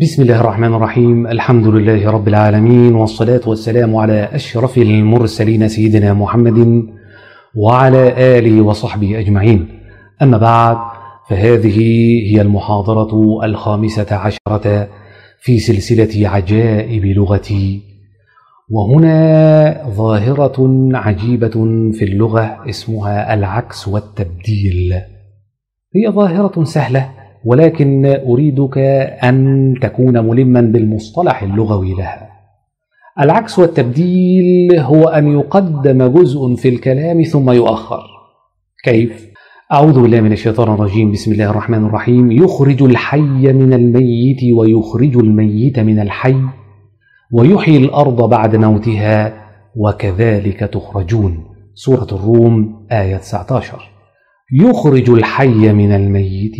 بسم الله الرحمن الرحيم. الحمد لله رب العالمين، والصلاة والسلام على أشرف المرسلين سيدنا محمد وعلى آله وصحبه أجمعين. أما بعد، فهذه هي المحاضرة 15 في سلسلة عجائب لغتي. وهنا ظاهرة عجيبة في اللغة اسمها العكس والتبديل. هي ظاهرة سهلة، ولكن أريدك أن تكون ملما بالمصطلح اللغوي لها. العكس والتبديل هو أن يقدم جزء في الكلام ثم يؤخر. كيف؟ أعوذ بالله من الشيطان الرجيم. بسم الله الرحمن الرحيم. يخرج الحي من الميت ويخرج الميت من الحي ويحيي الأرض بعد موتها وكذلك تخرجون. سورة الروم آية 19. يخرج الحي من الميت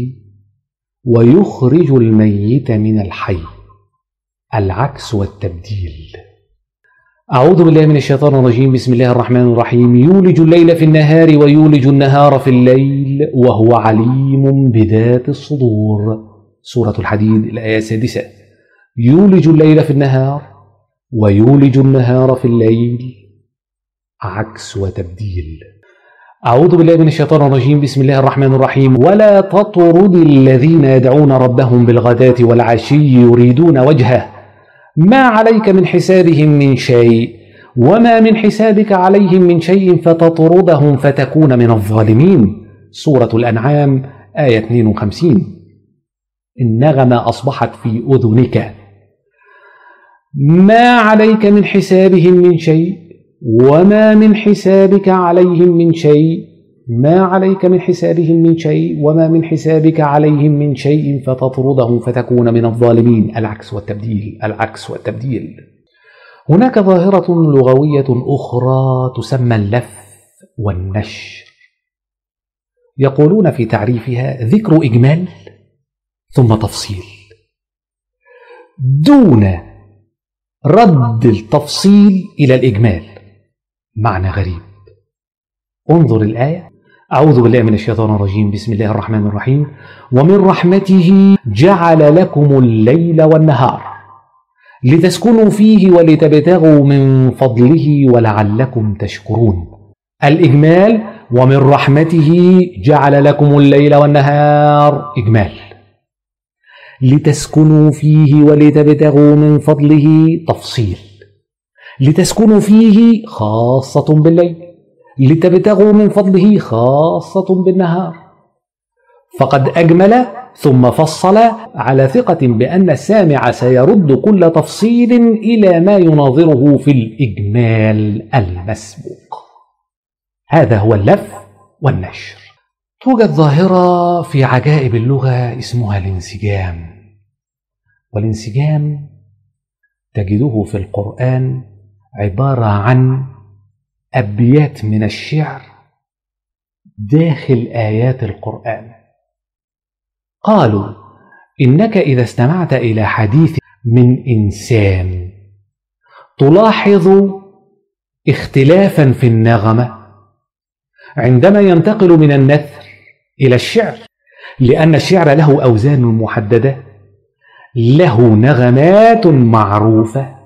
ويخرج الميت من الحي. العكس والتبديل. أعوذ بالله من الشيطان الرجيم. بسم الله الرحمن الرحيم. يولج الليل في النهار ويولج النهار في الليل وهو عليم بذات الصدور. سورة الحديد الآية 6. يولج الليل في النهار ويولج النهار في الليل. عكس وتبديل. أعوذ بالله من الشيطان الرجيم. بسم الله الرحمن الرحيم. ولا تطرد الذين يدعون ربهم بالغداة والعشي يريدون وجهه ما عليك من حسابهم من شيء وما من حسابك عليهم من شيء فتطردهم فتكون من الظالمين. سورة الأنعام آية 52. النغمة أصبحت في أذنك. ما عليك من حسابهم من شيء وما من حسابك عليهم من شيء، ما عليك من حسابهم من شيء وما من حسابك عليهم من شيء فتطردهم فتكون من الظالمين. العكس والتبديل. العكس والتبديل. هناك ظاهرة لغوية أخرى تسمى اللف والنشر. يقولون في تعريفها ذكر إجمال ثم تفصيل دون رد التفصيل إلى الإجمال. معنى غريب. انظر الآية. أعوذ بالله من الشيطان الرجيم. بسم الله الرحمن الرحيم. ومن رحمته جعل لكم الليل والنهار لتسكنوا فيه ولتبتغوا من فضله ولعلكم تشكرون. الإجمال. ومن رحمته جعل لكم الليل والنهار. إجمال. لتسكنوا فيه ولتبتغوا من فضله. تفصيل. لتسكنوا فيه خاصة بالليل، لتبتغوا من فضله خاصة بالنهار. فقد أجمل ثم فصل على ثقة بأن السامع سيرد كل تفصيل إلى ما يناظره في الإجمال المسبوق. هذا هو اللف والنشر. توجد ظاهرة في عجائب اللغة اسمها الانسجام. والانسجام تجده في القرآن عبارة عن أبيات من الشعر داخل آيات القرآن. قالوا إنك إذا استمعت إلى حديث من إنسان تلاحظ اختلافا في النغمة عندما ينتقل من النثر إلى الشعر، لأن الشعر له أوزان محددة، له نغمات معروفة،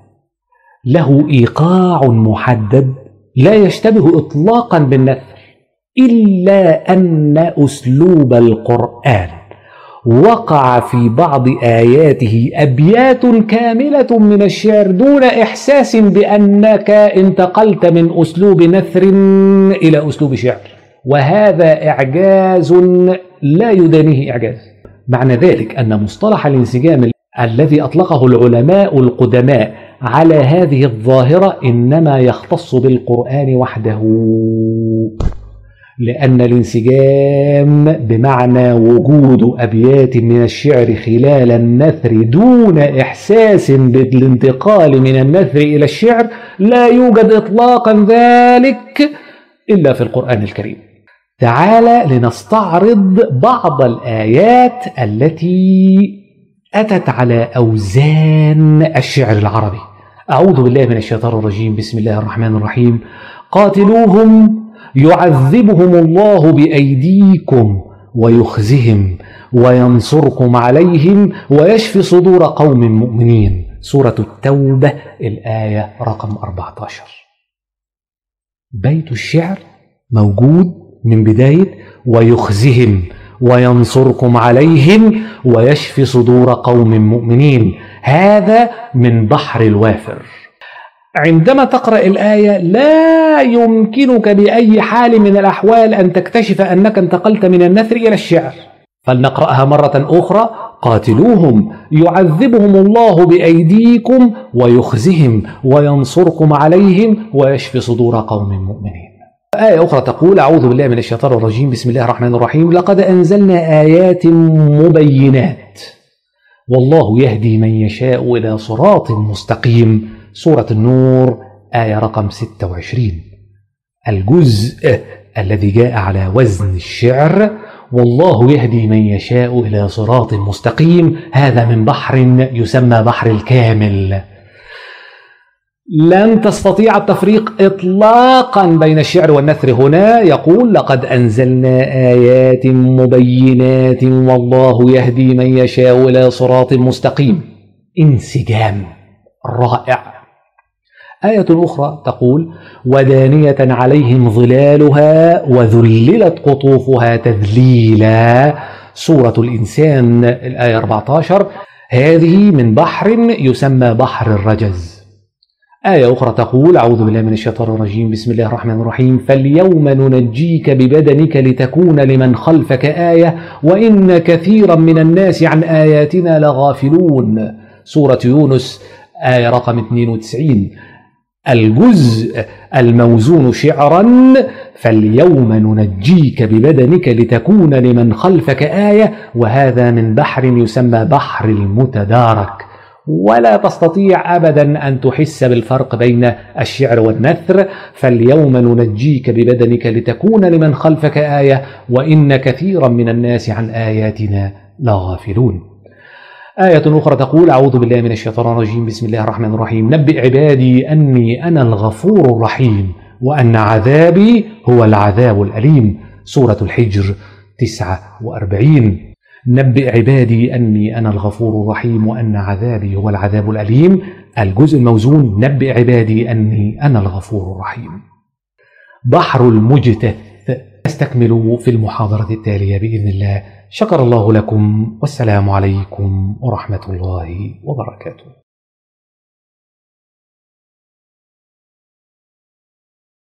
له إيقاع محدد، لا يشتبه إطلاقا بالنثر، إلا أن أسلوب القرآن وقع في بعض آياته أبيات كاملة من الشعر دون إحساس بأنك انتقلت من أسلوب نثر إلى أسلوب شعر. وهذا إعجاز لا يدانيه إعجاز. معنى ذلك أن مصطلح الانسجام الذي أطلقه العلماء القدماء على هذه الظاهرة إنما يختص بالقرآن وحده، لأن الانسجام بمعنى وجود أبيات من الشعر خلال النثر دون إحساس بالانتقال من النثر إلى الشعر لا يوجد إطلاقا ذلك إلا في القرآن الكريم. تعال لنستعرض بعض الآيات التي أتت على أوزان الشعر العربي. أعوذ بالله من الشيطان الرجيم. بسم الله الرحمن الرحيم. قاتلوهم يعذبهم الله بأيديكم ويخزهم وينصركم عليهم ويشفي صدور قوم مؤمنين. سورة التوبة الآية رقم 14. بيت الشعر موجود من بداية ويخزهم وينصركم عليهم ويشفي صدور قوم مؤمنين، هذا من بحر الوافر. عندما تقرأ الآية لا يمكنك بأي حال من الأحوال أن تكتشف أنك انتقلت من النثر إلى الشعر، فلنقرأها مرة أخرى. قاتلوهم يعذبهم الله بأيديكم ويخزهم وينصركم عليهم ويشفي صدور قوم مؤمنين. آية أخرى تقول: أعوذ بالله من الشيطان الرجيم، بسم الله الرحمن الرحيم، لقد أنزلنا آيات مبينات والله يهدي من يشاء إلى صراط مستقيم. سورة النور آية رقم 26. الجزء الذي جاء على وزن الشعر والله يهدي من يشاء إلى صراط مستقيم، هذا من بحر يسمى بحر الكامل. لن تستطيع التفريق إطلاقا بين الشعر والنثر. هنا يقول: لقد أنزلنا آيات مبينات والله يهدي من يشاء إلى صراط مستقيم. انسجام رائع. آية أخرى تقول: ودانية عليهم ظلالها وذللت قطوفها تذليلا. سورة الإنسان الآية 14، هذه من بحر يسمى بحر الرجز. آية أخرى تقول: أعوذ بالله من الشيطان الرجيم، بسم الله الرحمن الرحيم، فاليوم ننجيك ببدنك لتكون لمن خلفك آية وإن كثيرا من الناس عن آياتنا لغافلون. سورة يونس آية رقم 92. الجزء الموزون شعرا: فاليوم ننجيك ببدنك لتكون لمن خلفك آية، وهذا من بحر يسمى بحر المتدارك. ولا تستطيع أبدا أن تحس بالفرق بين الشعر والنثر. فاليوم ننجيك ببدنك لتكون لمن خلفك آية وإن كثيرا من الناس عن آياتنا لغافلون. آية أخرى تقول: أعوذ بالله من الشيطان الرجيم، بسم الله الرحمن الرحيم، نبئ عبادي أني أنا الغفور الرحيم وأن عذابي هو العذاب الأليم. سورة الحجر 49. نبئ عبادي أني أنا الغفور الرحيم وأن عذابي هو العذاب الأليم. الجزء الموزون: نبئ عبادي أني أنا الغفور الرحيم. بحر المجتث. نستكمل في المحاضرة التالية بإذن الله. شكر الله لكم، والسلام عليكم ورحمة الله وبركاته.